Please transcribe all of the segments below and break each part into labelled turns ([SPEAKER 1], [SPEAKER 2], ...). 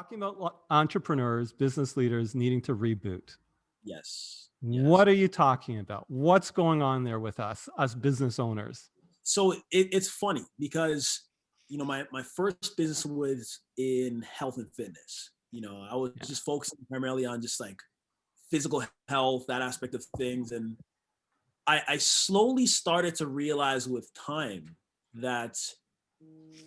[SPEAKER 1] talking about entrepreneurs, business leaders needing to reboot.
[SPEAKER 2] Yes.
[SPEAKER 1] What are you talking about? What's going on there with us business owners?
[SPEAKER 2] So it's funny because, my first business was in health and fitness. I was
[SPEAKER 1] Yeah.
[SPEAKER 2] just focusing primarily on just like physical health, that aspect of things. And I slowly started to realize with time that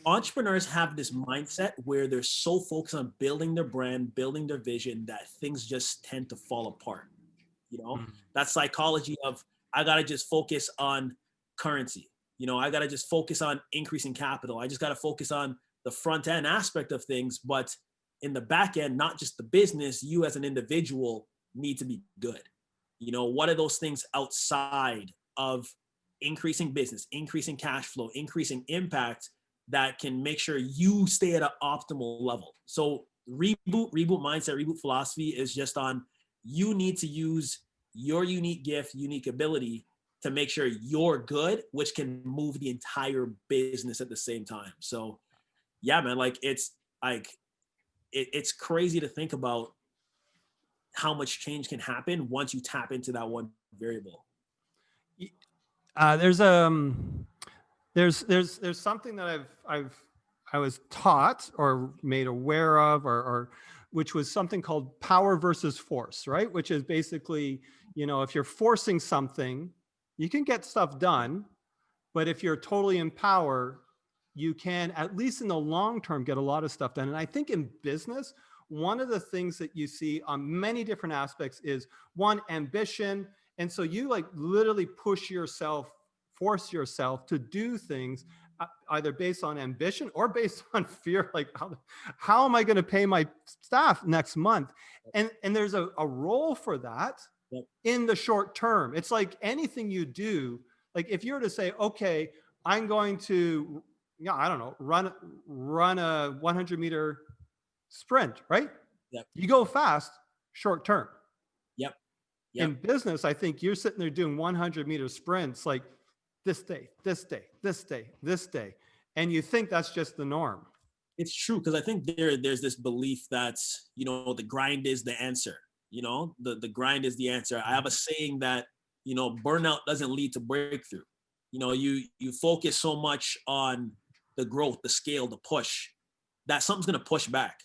[SPEAKER 2] entrepreneurs have this mindset where they're so focused on building their brand, building their vision, that things just tend to fall apart.
[SPEAKER 1] Mm.
[SPEAKER 2] That psychology of, I got to just focus on currency. I got to just focus on increasing capital. I just got to focus on the front end aspect of things. But in the back end, not just the business, you as an individual need to be good. What are those things outside of increasing business, increasing cash flow, increasing impact that can make sure you stay at an optimal level? So reboot mindset, reboot philosophy is just on, you need to use your unique gift, unique ability to make sure you're good, which can move the entire business at the same time. So yeah, man, it's crazy to think about how much change can happen once you tap into that one variable.
[SPEAKER 1] There's something that I was taught or made aware of, or which was something called power versus force, right? Which is basically, if you're forcing something, you can get stuff done, but if you're totally in power, you can, at least in the long term, get a lot of stuff done. And I think in business, one of the things that you see on many different aspects is, one, ambition. And so you like literally force yourself to do things either based on ambition or based on fear. Like, how am I going to pay my staff next month? And there's a role for that in the short term. It's like anything you do. Like if you were to say, okay, I'm going to, I don't know, run a 100-meter sprint, right?
[SPEAKER 2] Yep.
[SPEAKER 1] You go fast, short term.
[SPEAKER 2] Yep.
[SPEAKER 1] In business, I think you're sitting there doing 100-meter sprints, like this day, this day, this day, this day. And you think that's just the norm.
[SPEAKER 2] It's true, because I think there's this belief that, the grind is the answer. The grind is the answer. I have a saying that, burnout doesn't lead to breakthrough. You focus so much on the growth, the scale, the push, that something's going to push back.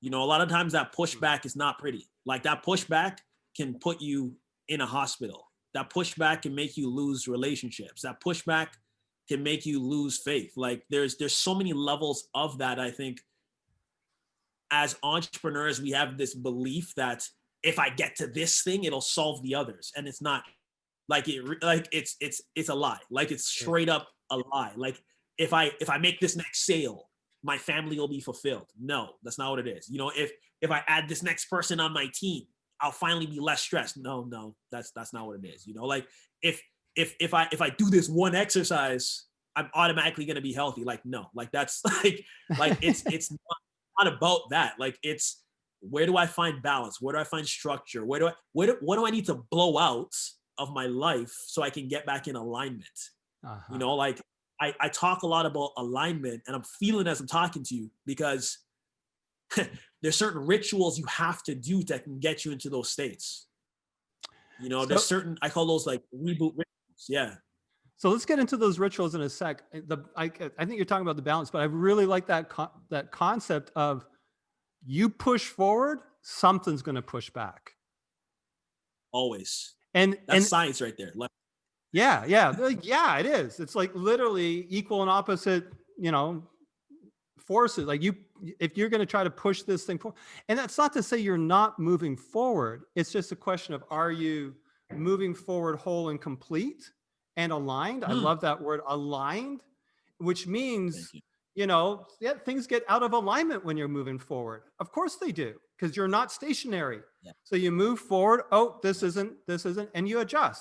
[SPEAKER 2] A lot of times that pushback is not pretty. Like that pushback can put you in a hospital. That pushback can make you lose relationships. That pushback can make you lose faith. Like there's so many levels of that. I think as entrepreneurs, we have this belief that if I get to this thing, it'll solve the others. And it's not. It's a lie. Like it's straight up a lie. Like if I make this next sale, my family will be fulfilled. No, that's not what it is. If I add this next person on my team, I'll finally be less stressed. No, that's not what it is. Like if I do this one exercise, I'm automatically going to be healthy. Like, no, like that's like it's not about that. Like it's, where do I find balance? Where do I find structure? What do I need to blow out of my life so I can get back in alignment? Like I talk a lot about alignment, and I'm feeling as I'm talking to you, because there's certain rituals you have to do that can get you into those states. There's certain, I call those like reboot rituals. Yeah.
[SPEAKER 1] So let's get into those rituals in a sec. I think you're talking about the balance, but I really like that concept of, you push forward, something's going to push back.
[SPEAKER 2] Always.
[SPEAKER 1] And
[SPEAKER 2] that's science right there.
[SPEAKER 1] Yeah, it is. It's like literally equal and opposite, forces. Like if you're going to try to push this thing forward, and that's not to say you're not moving forward. It's just a question of, are you moving forward whole and complete and aligned? I love that word, aligned, which means, things get out of alignment when you're moving forward. Of course they do, because you're not stationary. Yeah. So you move forward. Oh, this isn't, and you adjust.